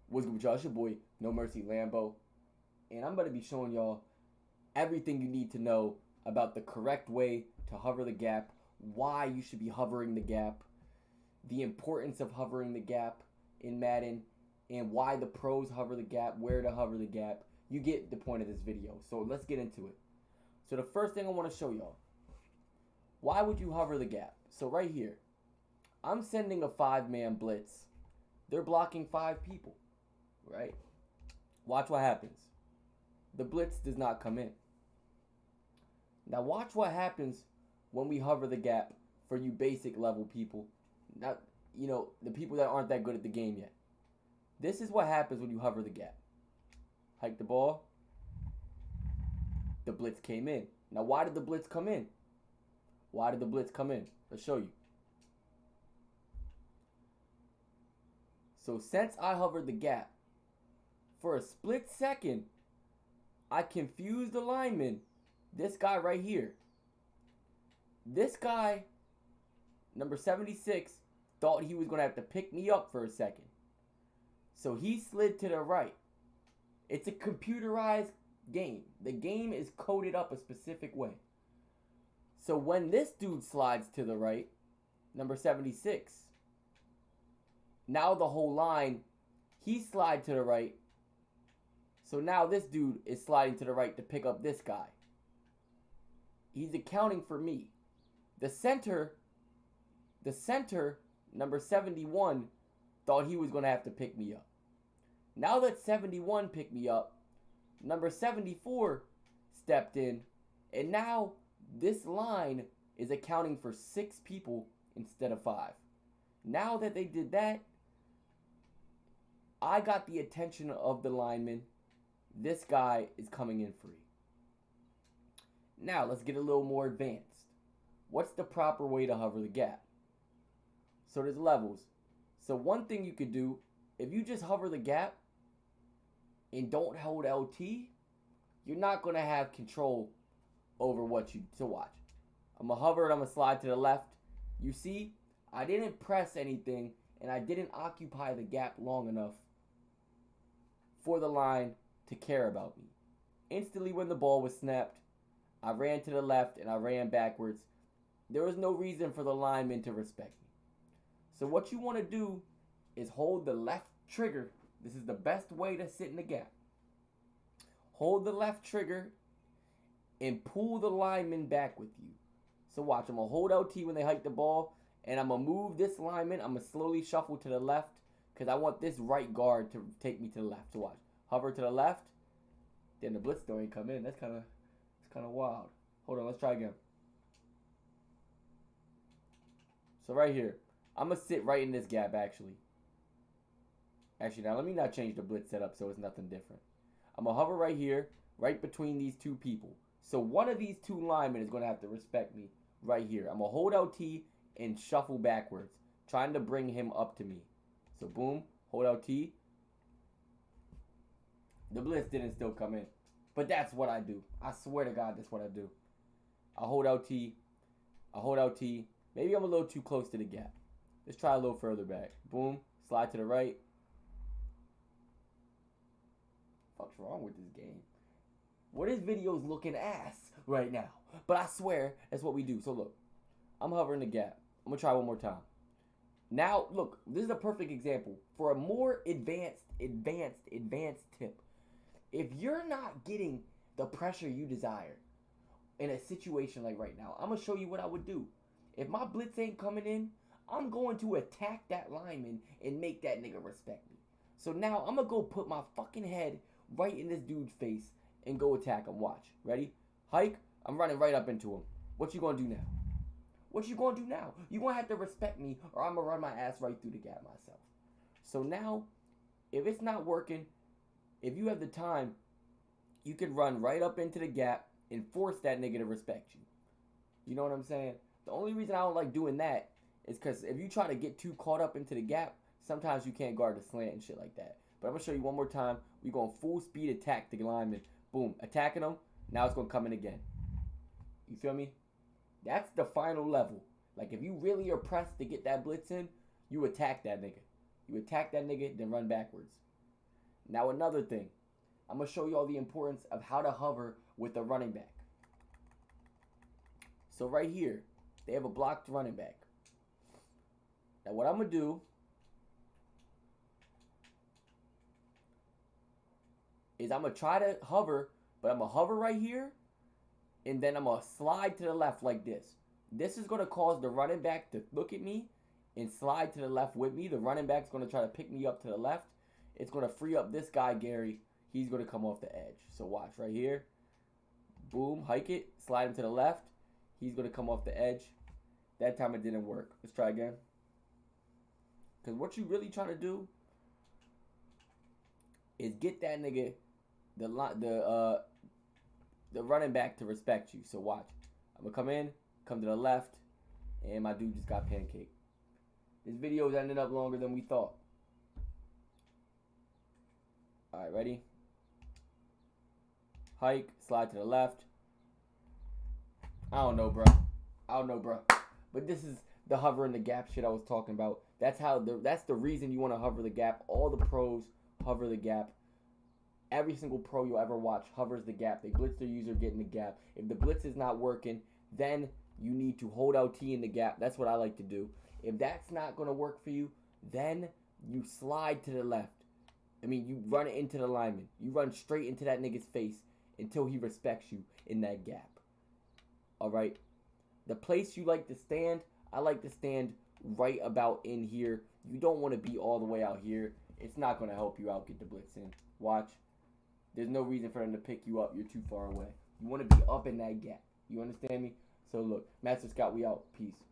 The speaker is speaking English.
What's good with y'all? It's your boy, NoMercyLambo, and I'm going to be showing y'all everything you need to know about the correct way to hover the gap, why you should be hovering the gap, the importance of hovering the gap in Madden, and why the pros hover the gap, where to hover the gap. You get the point of this video, so let's get into it. So the first thing I want to show y'all, why would you hover the gap? So right here, I'm sending a 5-man blitz. They're blocking 5 people. Right? Watch what happens. The blitz does not come in. Now watch what happens when we hover the gap for you basic level people. Not, the people that aren't that good at the game yet. This is what happens when you hover the gap. Hike the ball. The blitz came in. Now why did the blitz come in? Why did the blitz come in? Let's show you. So since I hovered the gap, for a split second, I confused the lineman. This guy right here. This guy, number 76, thought he was going to have to pick me up for a second. So he slid to the right. It's a computerized game. The game is coded up a specific way. So when this dude slides to the right, number 76, now the whole line, he slid to the right. So now this dude is sliding to the right to pick up this guy. He's accounting for me. The center, number 71, thought he was going to have to pick me up. Now that 71 picked me up, number 74 stepped in, and now this line is accounting for 6 people instead of 5. Now that they did that, I got the attention of the lineman. This guy is coming in free. Now, let's get a little more advanced. What's the proper way to hover the gap? So there's levels. So one thing you could do, if you just hover the gap and don't hold LT, you're not going to have control over what you to watch. I'm going to hover and I'm going to slide to the left. You see, I didn't press anything and I didn't occupy the gap long enough for the line to care about me. Instantly when the ball was snapped, I ran to the left and I ran backwards. There was no reason for the lineman to respect me. So what you want to do is hold the left trigger. This is the best way to sit in the gap. Hold the left trigger and pull the lineman back with you. So watch, I'm going to hold LT when they hike the ball, and I'm going to move this lineman. I'm going to slowly shuffle to the left because I want this right guard to take me to the left. So watch. Hover to the left. Then the blitz still ain't come in. That's kind of wild. Hold on, let's try again. So right here, I'm going to sit right in this gap actually. Now let me not change the blitz setup so it's nothing different. I'm going to hover right here, right between these 2 people. So one of these 2 linemen is going to have to respect me right here. I'm going to hold LT and shuffle backwards, trying to bring him up to me. So boom, hold LT. The blitz didn't still come in. But that's what I do. I swear to God, that's what I do. I hold LT. Maybe I'm a little too close to the gap. Let's try a little further back. Boom. Slide to the right. What's wrong with this game? Well, this video's looking ass right now. But I swear, that's what we do. So look. I'm hovering the gap. I'm going to try one more time. Now, look. This is a perfect example. For a more advanced tip. If you're not getting the pressure you desire in a situation like right now, I'm going to show you what I would do. If my blitz ain't coming in, I'm going to attack that lineman and make that nigga respect me. So now I'm going to go put my fucking head right in this dude's face and go attack him. Watch. Ready? Hike. I'm running right up into him. What you going to do now? You're going to have to respect me or I'm going to run my ass right through the gap myself. So now, if it's not working, if you have the time, you can run right up into the gap and force that nigga to respect you. You know what I'm saying? The only reason I don't like doing that is because if you try to get too caught up into the gap, sometimes you can't guard the slant and shit like that. But I'm going to show you one more time. We're going full speed attack the lineman. Boom. Attacking him. Now it's going to come in again. You feel me? That's the final level. Like if you really are pressed to get that blitz in, you attack that nigga. You attack that nigga, then run backwards. Now another thing. I'm going to show you all the importance of how to hover with a running back. So right here, they have a blocked running back. Now what I'm going to do is I'm going to try to hover, but I'm going to hover right here, and then I'm going to slide to the left like this. This is going to cause the running back to look at me and slide to the left with me. The running back's going to try to pick me up to the left. It's going to free up this guy, Gary. He's going to come off the edge. So watch right here. Boom, hike it, slide him to the left. He's going to come off the edge. That time it didn't work. Let's try again. Because what you really trying to do is get that nigga, the running back to respect you. So watch. I'm going to come in, come to the left, and my dude just got pancaked. This video is ended up longer than we thought. Alright, ready? Hike, slide to the left. I don't know, bro. But this is the hover in the gap shit I was talking about. That's the reason you want to hover the gap. All the pros hover the gap. Every single pro you'll ever watch hovers the gap. They blitz their user, get in the gap. If the blitz is not working, then you need to hold out T in the gap. That's what I like to do. If that's not going to work for you, then you slide to the left. I mean, you run it into the lineman. You run straight into that nigga's face until he respects you in that gap. Alright? The place you like to stand, I like to stand right about in here. You don't want to be all the way out here. It's not going to help you out get the blitz in. Watch. There's no reason for them to pick you up. You're too far away. You want to be up in that gap. You understand me? So look, Master Scout, we out. Peace.